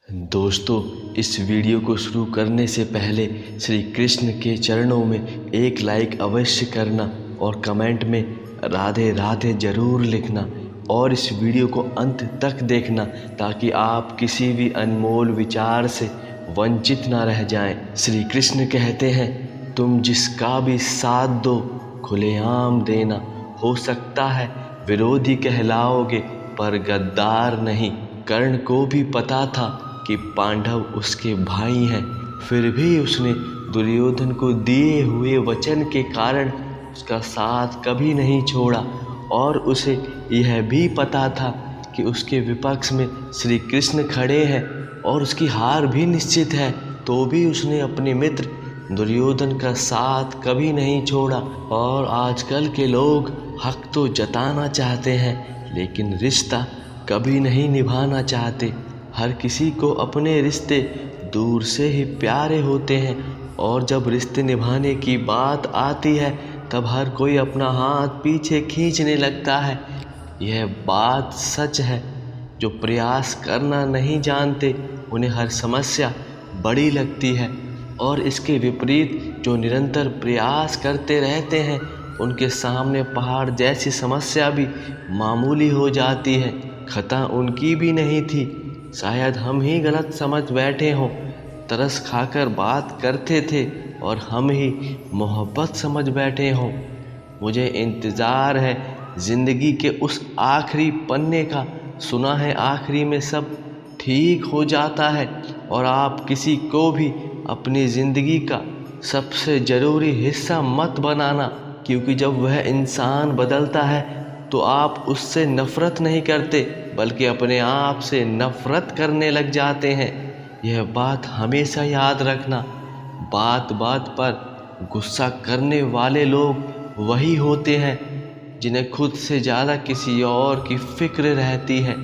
दोस्तों, इस वीडियो को शुरू करने से पहले श्री कृष्ण के चरणों में एक लाइक अवश्य करना और कमेंट में राधे राधे ज़रूर लिखना और इस वीडियो को अंत तक देखना ताकि आप किसी भी अनमोल विचार से वंचित ना रह जाएं। श्री कृष्ण कहते हैं, तुम जिसका भी साथ दो खुलेआम देना। हो सकता है विरोधी कहलाओगे पर गद्दार नहीं। कर्ण को भी पता था कि पांडव उसके भाई हैं, फिर भी उसने दुर्योधन को दिए हुए वचन के कारण उसका साथ कभी नहीं छोड़ा और उसे यह भी पता था कि उसके विपक्ष में श्री कृष्ण खड़े हैं और उसकी हार भी निश्चित है, तो भी उसने अपने मित्र दुर्योधन का साथ कभी नहीं छोड़ा। और आजकल के लोग हक तो जताना चाहते हैं लेकिन रिश्ता कभी नहीं निभाना चाहते। हर किसी को अपने रिश्ते दूर से ही प्यारे होते हैं और जब रिश्ते निभाने की बात आती है तब हर कोई अपना हाथ पीछे खींचने लगता है। यह बात सच है। जो प्रयास करना नहीं जानते उन्हें हर समस्या बड़ी लगती है और इसके विपरीत जो निरंतर प्रयास करते रहते हैं उनके सामने पहाड़ जैसी समस्या भी मामूली हो जाती है। खता उनकी भी नहीं थी, शायद हम ही गलत समझ बैठे हों। तरस खाकर बात करते थे और हम ही मोहब्बत समझ बैठे हों। मुझे इंतज़ार है ज़िंदगी के उस आखिरी पन्ने का। सुना है आखिरी में सब ठीक हो जाता है और आप किसी को भी अपनी ज़िंदगी का सबसे ज़रूरी हिस्सा मत बनाना, क्योंकि जब वह इंसान बदलता है तो आप उससे नफ़रत नहीं करते बल्कि अपने आप से नफ़रत करने लग जाते हैं। यह बात हमेशा याद रखना। बात बात पर गुस्सा करने वाले लोग वही होते हैं जिन्हें खुद से ज़्यादा किसी और की फिक्र रहती है।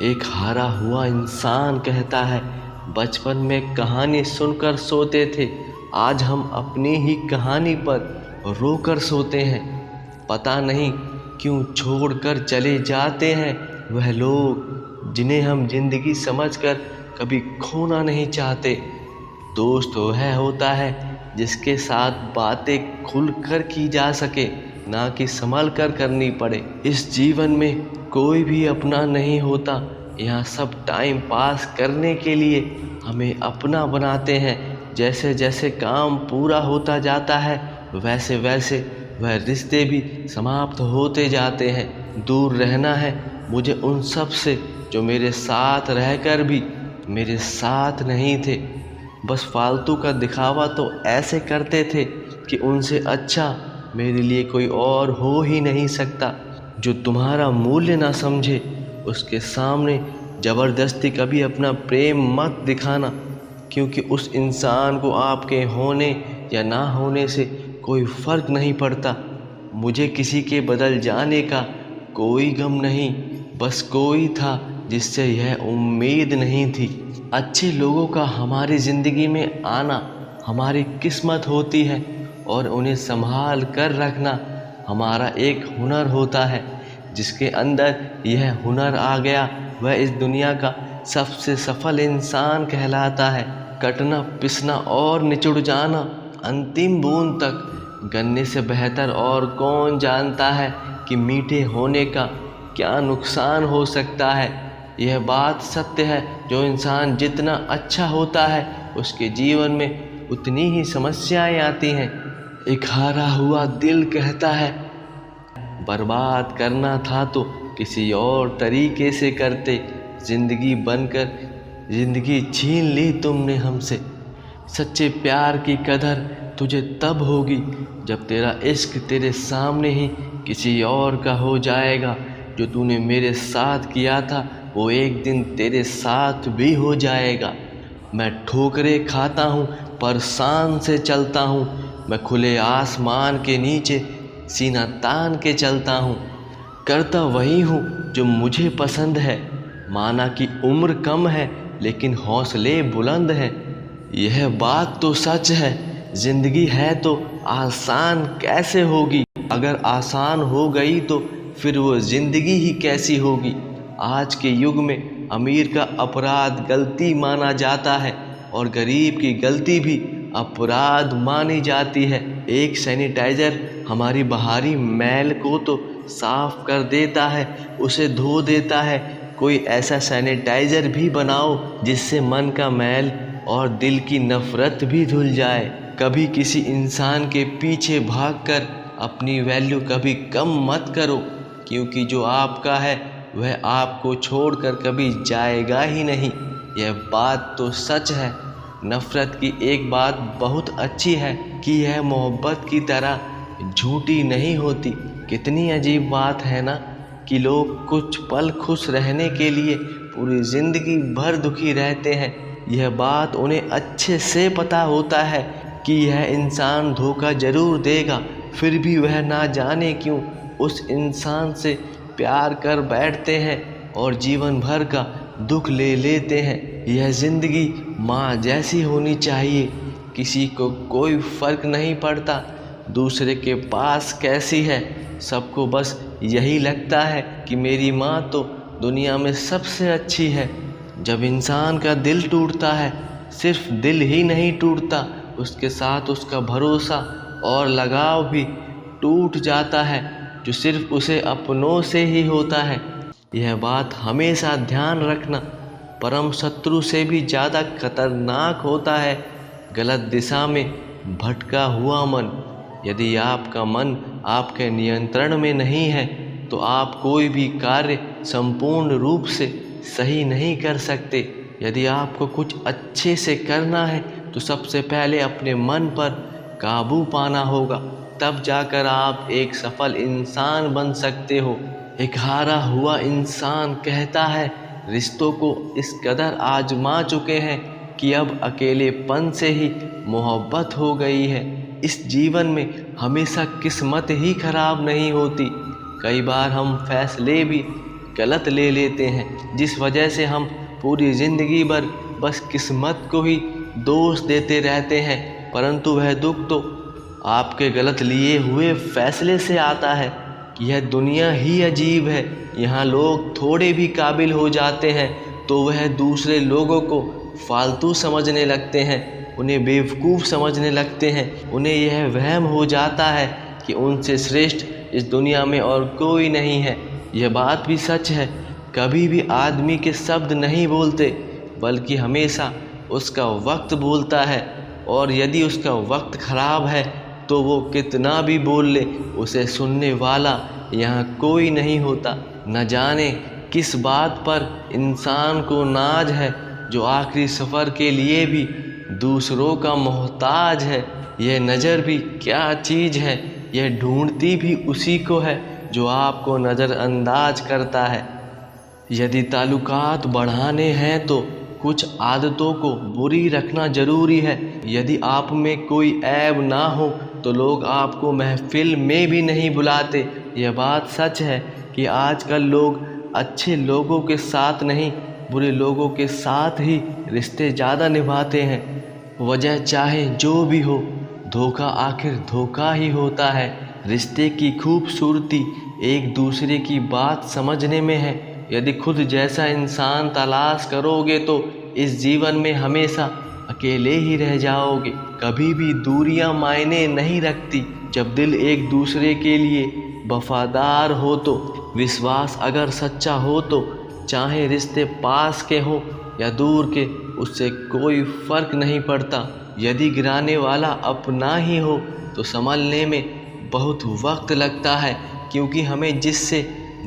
एक हारा हुआ इंसान कहता है, बचपन में कहानी सुनकर सोते थे, आज हम अपनी ही कहानी पर रोकर सोते हैं। पता नहीं क्यों छोड़कर चले जाते हैं वह लोग जिन्हें हम जिंदगी समझकर कभी खोना नहीं चाहते। दोस्त वह होता है जिसके साथ बातें खुलकर की जा सके, ना कि संभल कर करनी पड़े। इस जीवन में कोई भी अपना नहीं होता। यहाँ सब टाइम पास करने के लिए हमें अपना बनाते हैं। जैसे जैसे काम पूरा होता जाता है वैसे वैसे वह रिश्ते भी समाप्त होते जाते हैं। दूर रहना है मुझे उन सब से जो मेरे साथ रहकर भी मेरे साथ नहीं थे। बस फालतू का दिखावा तो ऐसे करते थे कि उनसे अच्छा मेरे लिए कोई और हो ही नहीं सकता। जो तुम्हारा मूल्य ना समझे उसके सामने ज़बरदस्ती कभी अपना प्रेम मत दिखाना, क्योंकि उस इंसान को आपके होने या ना होने से कोई फ़र्क नहीं पड़ता। मुझे किसी के बदल जाने का कोई गम नहीं, बस कोई था जिससे यह उम्मीद नहीं थी। अच्छे लोगों का हमारी ज़िंदगी में आना हमारी किस्मत होती है और उन्हें संभाल कर रखना हमारा एक हुनर होता है। जिसके अंदर यह हुनर आ गया वह इस दुनिया का सबसे सफल इंसान कहलाता है। कटना, पिसना और निचुड़ जाना अंतिम बूंद तक गन्ने से बेहतर और कौन जानता है कि मीठे होने का क्या नुकसान हो सकता है। यह बात सत्य है, जो इंसान जितना अच्छा होता है उसके जीवन में उतनी ही समस्याएं आती हैं। एक हारा हुआ दिल कहता है, बर्बाद करना था तो किसी और तरीके से करते, ज़िंदगी बनकर ज़िंदगी छीन ली तुमने हमसे। सच्चे प्यार की कदर तुझे तब होगी जब तेरा इश्क तेरे सामने ही किसी और का हो जाएगा। जो तूने मेरे साथ किया था वो एक दिन तेरे साथ भी हो जाएगा। मैं ठोकरें खाता हूँ पर शान से चलता हूँ। मैं खुले आसमान के नीचे सीना तान के चलता हूँ। करता वही हूँ जो मुझे पसंद है। माना कि उम्र कम है लेकिन हौसले बुलंद हैं। यह बात तो सच है, ज़िंदगी है तो आसान कैसे होगी। अगर आसान हो गई तो फिर वो ज़िंदगी ही कैसी होगी। आज के युग में अमीर का अपराध गलती माना जाता है और गरीब की गलती भी अपराध मानी जाती है। एक सैनिटाइज़र हमारी बाहरी मैल को तो साफ कर देता है, उसे धो देता है। कोई ऐसा सैनिटाइज़र भी बनाओ जिससे मन का मैल और दिल की नफ़रत भी धुल जाए। कभी किसी इंसान के पीछे भागकर अपनी वैल्यू कभी कम मत करो, क्योंकि जो आपका है वह आपको छोड़कर कभी जाएगा ही नहीं। यह बात तो सच है। नफ़रत की एक बात बहुत अच्छी है कि यह मोहब्बत की तरह झूठी नहीं होती। कितनी अजीब बात है ना कि लोग कुछ पल खुश रहने के लिए पूरी ज़िंदगी भर दुखी रहते हैं। यह बात उन्हें अच्छे से पता होता है कि यह इंसान धोखा ज़रूर देगा, फिर भी वह ना जाने क्यों उस इंसान से प्यार कर बैठते हैं और जीवन भर का दुख ले लेते हैं। यह ज़िंदगी माँ जैसी होनी चाहिए। किसी को कोई फ़र्क नहीं पड़ता दूसरे के पास कैसी है। सबको बस यही लगता है कि मेरी माँ तो दुनिया में सबसे अच्छी है। जब इंसान का दिल टूटता है, सिर्फ दिल ही नहीं टूटता, उसके साथ उसका भरोसा और लगाव भी टूट जाता है, जो सिर्फ उसे अपनों से ही होता है। यह बात हमेशा ध्यान रखना। परम शत्रु से भी ज़्यादा खतरनाक होता है गलत दिशा में भटका हुआ मन। यदि आपका मन आपके नियंत्रण में नहीं है तो आप कोई भी कार्य संपूर्ण रूप से सही नहीं कर सकते। यदि आपको कुछ अच्छे से करना है तो सबसे पहले अपने मन पर काबू पाना होगा, तब जाकर आप एक सफल इंसान बन सकते हो। एक हारा हुआ इंसान कहता है, रिश्तों को इस कदर आजमा चुके हैं कि अब अकेलेपन से ही मोहब्बत हो गई है। इस जीवन में हमेशा किस्मत ही खराब नहीं होती। कई बार हम फैसले भी गलत ले लेते हैं, जिस वजह से हम पूरी ज़िंदगी भर बस किस्मत को ही दोष देते रहते हैं। परंतु वह दुख तो आपके गलत लिए हुए फैसले से आता है। यह दुनिया ही अजीब है। यहाँ लोग थोड़े भी काबिल हो जाते हैं तो वह दूसरे लोगों को फालतू समझने लगते हैं, उन्हें बेवकूफ़ समझने लगते हैं। उन्हें यह वहम हो जाता है कि उनसे श्रेष्ठ इस दुनिया में और कोई नहीं है। यह बात भी सच है, कभी भी आदमी के शब्द नहीं बोलते, बल्कि हमेशा उसका वक्त बोलता है। और यदि उसका वक्त ख़राब है तो वो कितना भी बोल ले, उसे सुनने वाला यहाँ कोई नहीं होता। न जाने किस बात पर इंसान को नाज है, जो आखिरी सफ़र के लिए भी दूसरों का मोहताज है। यह नज़र भी क्या चीज़ है, यह ढूंढती भी उसी को है जो आपको नज़रअंदाज करता है। यदि ताल्लुकात बढ़ाने हैं तो कुछ आदतों को बुरी रखना ज़रूरी है। यदि आप में कोई ऐब ना हो तो लोग आपको महफिल में भी नहीं बुलाते। यह बात सच है कि आजकल लोग अच्छे लोगों के साथ नहीं, बुरे लोगों के साथ ही रिश्ते ज़्यादा निभाते हैं। वजह चाहे जो भी हो, धोखा आखिर धोखा ही होता है। रिश्ते की खूबसूरती एक दूसरे की बात समझने में है। यदि खुद जैसा इंसान तलाश करोगे तो इस जीवन में हमेशा अकेले ही रह जाओगे। कभी भी दूरियां मायने नहीं रखती। जब दिल एक दूसरे के लिए वफादार हो तो, विश्वास अगर सच्चा हो तो, चाहे रिश्ते पास के हो या दूर के, उससे कोई फ़र्क नहीं पड़ता। यदि गिराने वाला अपना ही हो तो संभलने में बहुत वक्त लगता है, क्योंकि हमें जिससे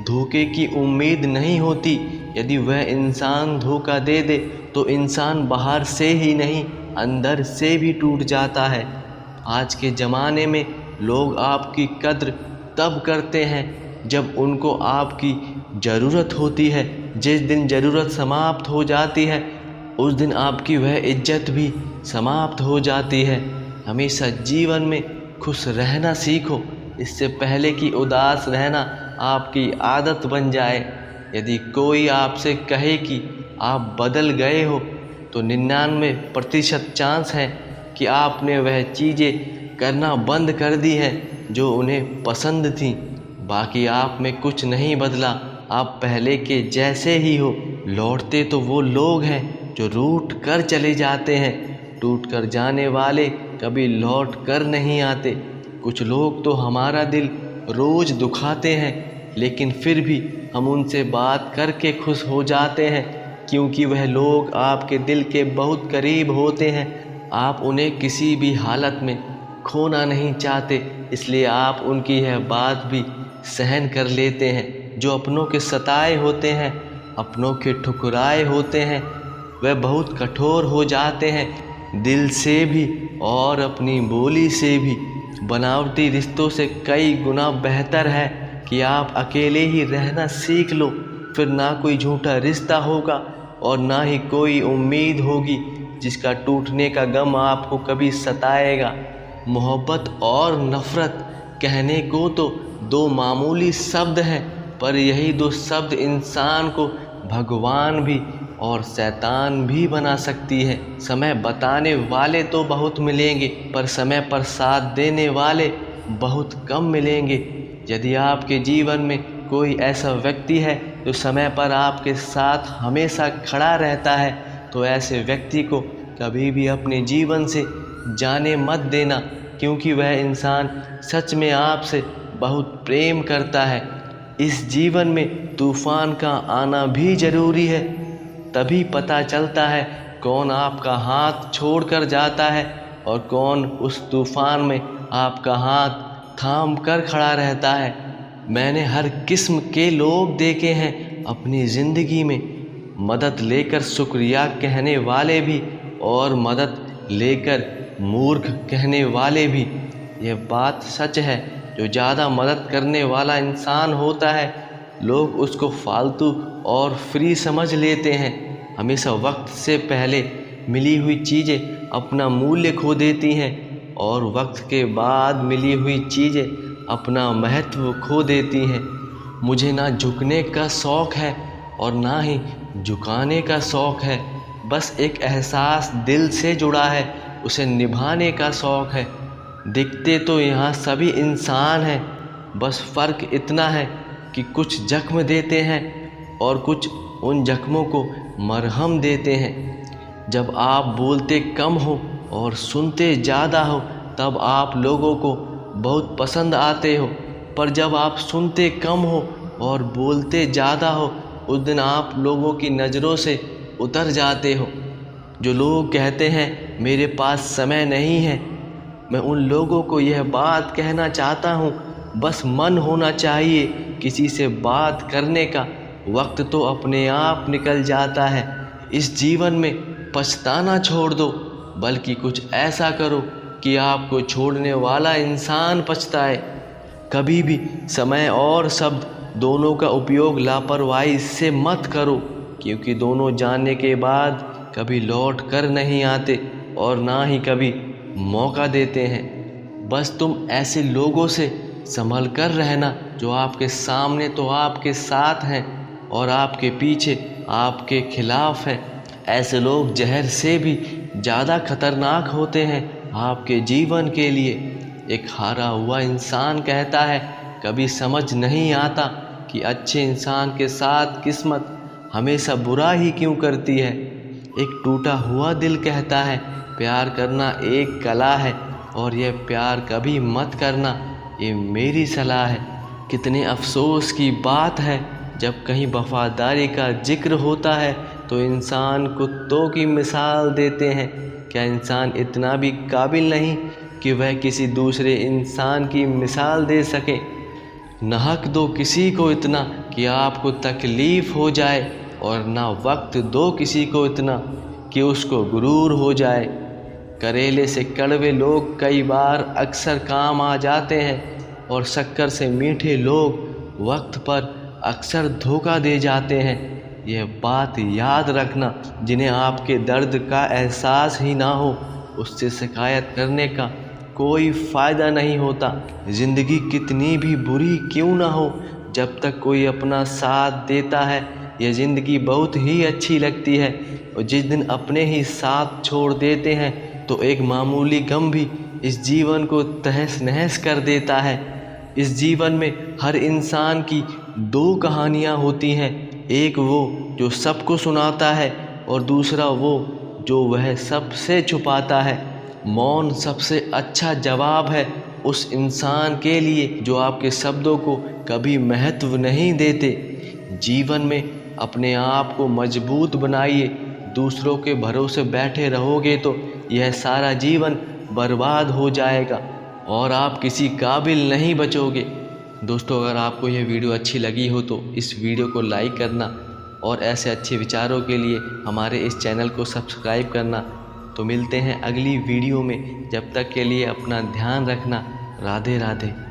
धोखे की उम्मीद नहीं होती, यदि वह इंसान धोखा दे दे तो इंसान बाहर से ही नहीं, अंदर से भी टूट जाता है। आज के ज़माने में लोग आपकी कद्र तब करते हैं जब उनको आपकी ज़रूरत होती है। जिस दिन ज़रूरत समाप्त हो जाती है उस दिन आपकी वह इज्जत भी समाप्त हो जाती है। हमेशा जीवन में खुश रहना सीखो, इससे पहले कि उदास रहना आपकी आदत बन जाए। यदि कोई आपसे कहे कि आप बदल गए हो तो 99% चांस है कि आपने वह चीज़ें करना बंद कर दी हैं जो उन्हें पसंद थीं। बाकी आप में कुछ नहीं बदला, आप पहले के जैसे ही हो। लौटते तो वो लोग हैं जो रूठ कर चले जाते हैं। टूट कर जाने वाले कभी लौट कर नहीं आते। कुछ लोग तो हमारा दिल रोज़ दुखाते हैं, लेकिन फिर भी हम उनसे बात करके खुश हो जाते हैं, क्योंकि वह लोग आपके दिल के बहुत करीब होते हैं। आप उन्हें किसी भी हालत में खोना नहीं चाहते, इसलिए आप उनकी यह बात भी सहन कर लेते हैं। जो अपनों के सताए होते हैं, अपनों के ठुकराए होते हैं, वह बहुत कठोर हो जाते हैं, दिल से भी और अपनी बोली से भी। बनावटी रिश्तों से कई गुना बेहतर है कि आप अकेले ही रहना सीख लो। फिर ना कोई झूठा रिश्ता होगा और ना ही कोई उम्मीद होगी जिसका टूटने का गम आपको कभी सताएगा। मोहब्बत और नफ़रत कहने को तो दो मामूली शब्द हैं, पर यही दो शब्द इंसान को भगवान भी और शैतान भी बना सकती है। समय बताने वाले तो बहुत मिलेंगे, पर समय पर साथ देने वाले बहुत कम मिलेंगे। यदि आपके जीवन में कोई ऐसा व्यक्ति है जो समय पर आपके साथ हमेशा खड़ा रहता है, तो ऐसे व्यक्ति को कभी भी अपने जीवन से जाने मत देना, क्योंकि वह इंसान सच में आपसे बहुत प्रेम करता है। इस जीवन में तूफान का आना भी ज़रूरी है, तभी पता चलता है कौन आपका हाथ छोड़कर जाता है और कौन उस तूफान में आपका हाथ थाम कर खड़ा रहता है। मैंने हर किस्म के लोग देखे हैं अपनी ज़िंदगी में, मदद लेकर शुक्रिया कहने वाले भी और मदद लेकर मूर्ख कहने वाले भी। यह बात सच है, जो ज़्यादा मदद करने वाला इंसान होता है, लोग उसको फालतू और फ्री समझ लेते हैं। हमेशा वक्त से पहले मिली हुई चीज़ें अपना मूल्य खो देती हैं और वक्त के बाद मिली हुई चीज़ें अपना महत्व खो देती हैं। मुझे ना झुकने का शौक़ है और ना ही झुकाने का शौक़ है, बस एक एहसास दिल से जुड़ा है, उसे निभाने का शौक़ है। दिखते तो यहाँ सभी इंसान हैं, बस फ़र्क इतना है कि कुछ जख्म देते हैं और कुछ उन जख्मों को मरहम देते हैं। जब आप बोलते कम हो और सुनते ज़्यादा हो, तब आप लोगों को बहुत पसंद आते हो, पर जब आप सुनते कम हो और बोलते ज़्यादा हो, उस दिन आप लोगों की नज़रों से उतर जाते हो। जो लोग कहते हैं मेरे पास समय नहीं है, मैं उन लोगों को यह बात कहना चाहता हूँ, बस मन होना चाहिए किसी से बात करने का। वक्त तो अपने आप निकल जाता है। इस जीवन में पछताना छोड़ दो, बल्कि कुछ ऐसा करो कि आपको छोड़ने वाला इंसान पछताए। कभी भी समय और शब्द दोनों का उपयोग लापरवाही से मत करो, क्योंकि दोनों जाने के बाद कभी लौट कर नहीं आते और ना ही कभी मौका देते हैं। बस तुम ऐसे लोगों से संभल कर रहना जो आपके सामने तो आपके साथ हैं और आपके पीछे आपके खिलाफ हैं। ऐसे लोग जहर से भी ज़्यादा खतरनाक होते हैं आपके जीवन के लिए। एक हारा हुआ इंसान कहता है, कभी समझ नहीं आता कि अच्छे इंसान के साथ किस्मत हमेशा बुरा ही क्यों करती है। एक टूटा हुआ दिल कहता है, प्यार करना एक कला है और यह प्यार कभी मत करना, ये मेरी सलाह है। कितने अफसोस की बात है, जब कहीं वफादारी का जिक्र होता है तो इंसान कुत्तों की मिसाल देते हैं। क्या इंसान इतना भी काबिल नहीं कि वह किसी दूसरे इंसान की मिसाल दे सके? न हक दो किसी को इतना कि आपको तकलीफ़ हो जाए, और ना वक्त दो किसी को इतना कि उसको गुरूर हो जाए। करेले से कड़वे लोग कई बार अक्सर काम आ जाते हैं और शक्कर से मीठे लोग वक्त पर अक्सर धोखा दे जाते हैं। यह बात याद रखना, जिन्हें आपके दर्द का एहसास ही ना हो, उससे शिकायत करने का कोई फ़ायदा नहीं होता। ज़िंदगी कितनी भी बुरी क्यों ना हो, जब तक कोई अपना साथ देता है, यह ज़िंदगी बहुत ही अच्छी लगती है। और जिस दिन अपने ही साथ छोड़ देते हैं, तो एक मामूली गम भी इस जीवन को तहस नहस कर देता है। इस जीवन में हर इंसान की दो कहानियाँ होती हैं, एक वो जो सबको सुनाता है और दूसरा वो जो वह सबसे छुपाता है। मौन सबसे अच्छा जवाब है उस इंसान के लिए जो आपके शब्दों को कभी महत्व नहीं देते। जीवन में अपने आप को मजबूत बनाइए। दूसरों के भरोसे बैठे रहोगे तो यह सारा जीवन बर्बाद हो जाएगा और आप किसी काबिल नहीं बचोगे। दोस्तों, अगर आपको यह वीडियो अच्छी लगी हो तो इस वीडियो को लाइक करना और ऐसे अच्छे विचारों के लिए हमारे इस चैनल को सब्सक्राइब करना। तो मिलते हैं अगली वीडियो में, जब तक के लिए अपना ध्यान रखना। राधे राधे।